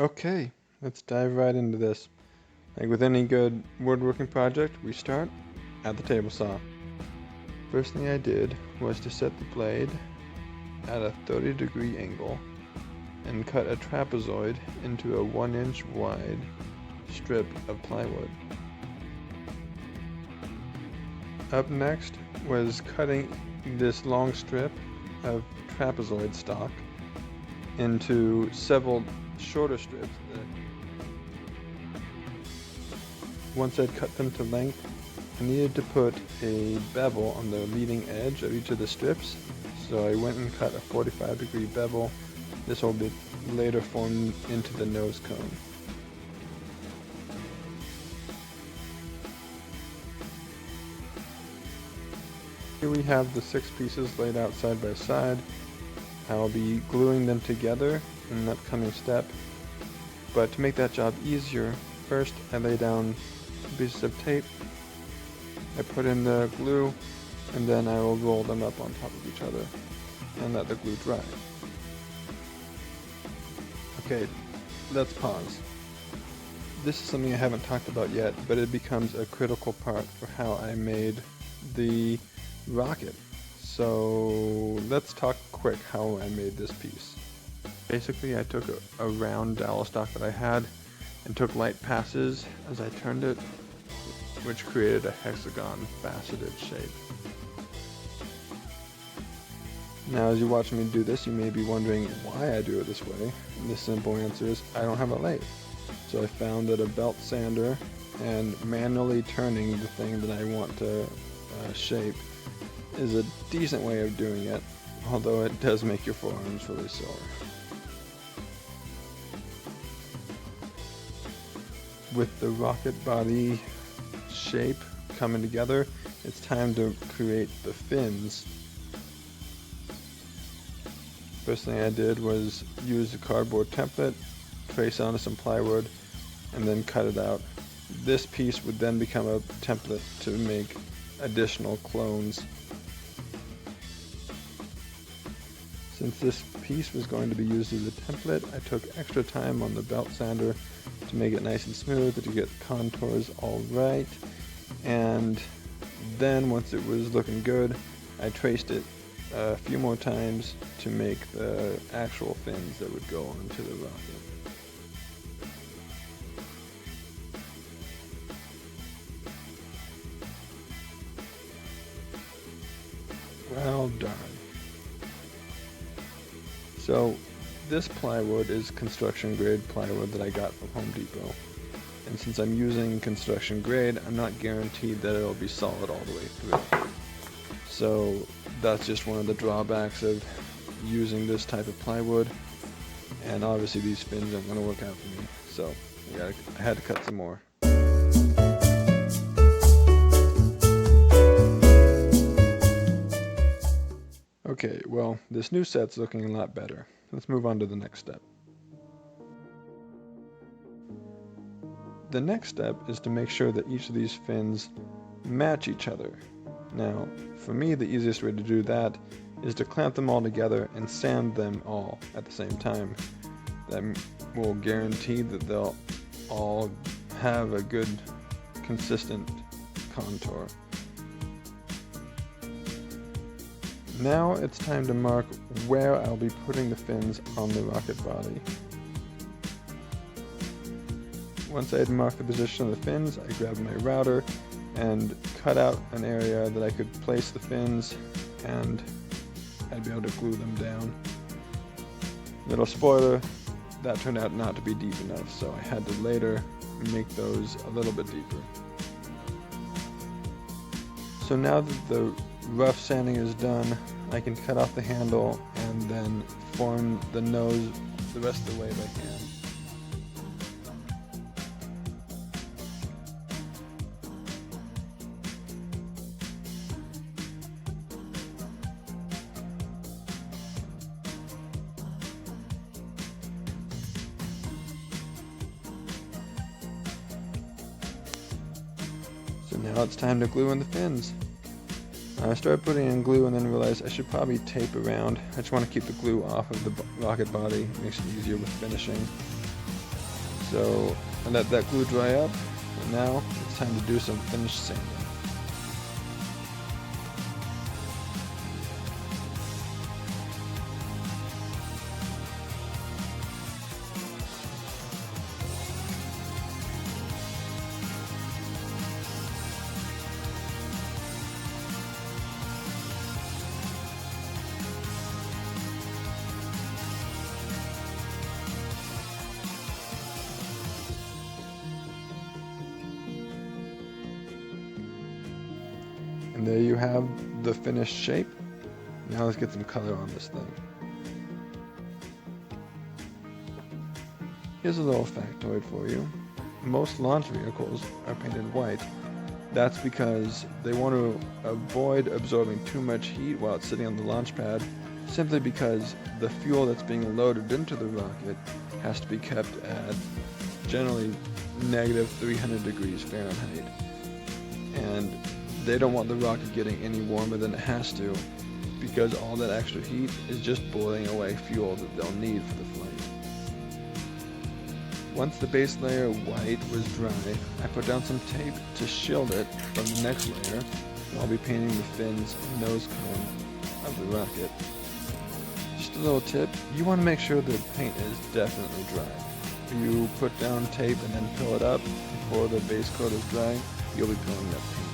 Okay, let's dive right into this. Like with any good woodworking project, we start at the table saw. First thing I did was to set the blade at a 30-degree angle and cut a trapezoid into a 1-inch wide strip of plywood. Up next was cutting this long strip of trapezoid stock into several shorter strips. Once I'd cut them to length, I needed to put a bevel on the leading edge of each of the strips, so I went and cut a 45-degree bevel. This will be later formed into the nose cone. Here we have the 6 pieces laid out side by side. I'll be gluing them together in an upcoming step, but to make that job easier, first I lay down pieces of tape, I put in the glue, and then I will roll them up on top of each other and let the glue dry. Okay, let's pause. This is something I haven't talked about yet, but it becomes a critical part for how I made the rocket. So let's talk quick how I made this piece. Basically, I took a round dowel stock that I had and took light passes as I turned it, which created a hexagon faceted shape. Now as you watch me do this, you may be wondering why I do it this way. And the simple answer is I don't have a lathe. So I found that a belt sander and manually turning the thing that I want to shape is a decent way of doing it, although it does make your forearms really sore. With the rocket body shape coming together, it's time to create the fins. First thing I did was use a cardboard template, trace onto some plywood, and then cut it out. This piece would then become a template to make additional clones. Since this piece was going to be used as a template, I took extra time on the belt sander to make it nice and smooth, to get the contours all right. And then once it was looking good, I traced it a few more times to make the actual fins that would go onto the rocket. Well done. So this plywood is construction grade plywood that I got from Home Depot. And since I'm using construction grade, I'm not guaranteed that it'll be solid all the way through. So that's just one of the drawbacks of using this type of plywood. And obviously these fins aren't going to work out for me. So I had to cut some more. Okay, well, this new set's looking a lot better. Let's move on to the next step. The next step is to make sure that each of these fins match each other. Now, for me, the easiest way to do that is to clamp them all together and sand them all at the same time. That will guarantee that they'll all have a good, consistent contour. Now it's time to mark where I'll be putting the fins on the rocket body. Once I had marked the position of the fins, I grabbed my router and cut out an area that I could place the fins, and I'd be able to glue them down. Little spoiler, that turned out not to be deep enough, so I had to later make those a little bit deeper. So now that the rough sanding is done, I can cut off the handle and then form the nose the rest of the way by hand. So now it's time to glue in the fins. I started putting in glue and then realized I should probably tape around. I just want to keep the glue off of the rocket body. It makes it easier with finishing. So I let that glue dry up, and now it's time to do some finish sanding. And there you have the finished shape. Now let's get some color on this thing. Here's a little factoid for you. Most launch vehicles are painted white. That's because they want to avoid absorbing too much heat while it's sitting on the launch pad, simply because the fuel that's being loaded into the rocket has to be kept at generally negative 300 degrees Fahrenheit. And they don't want the rocket getting any warmer than it has to, because all that extra heat is just boiling away fuel that they'll need for the flight. Once the base layer white was dry, I put down some tape to shield it from the next layer, and I'll be painting the fins and nose cone of the rocket. Just a little tip, you want to make sure the paint is definitely dry. If you put down tape and then fill it up before the base coat is dry, you'll be peeling that paint.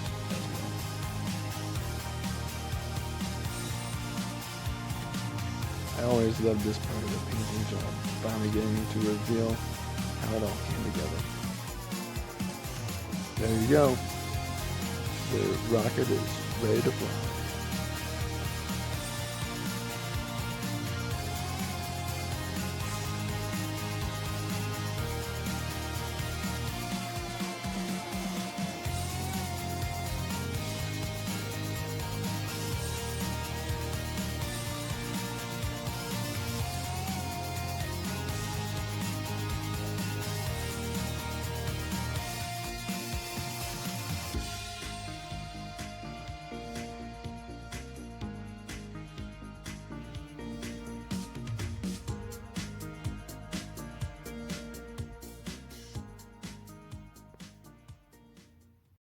I always love this part of the painting job, finally getting to reveal how it all came together. There you go. The rocket is ready to fly.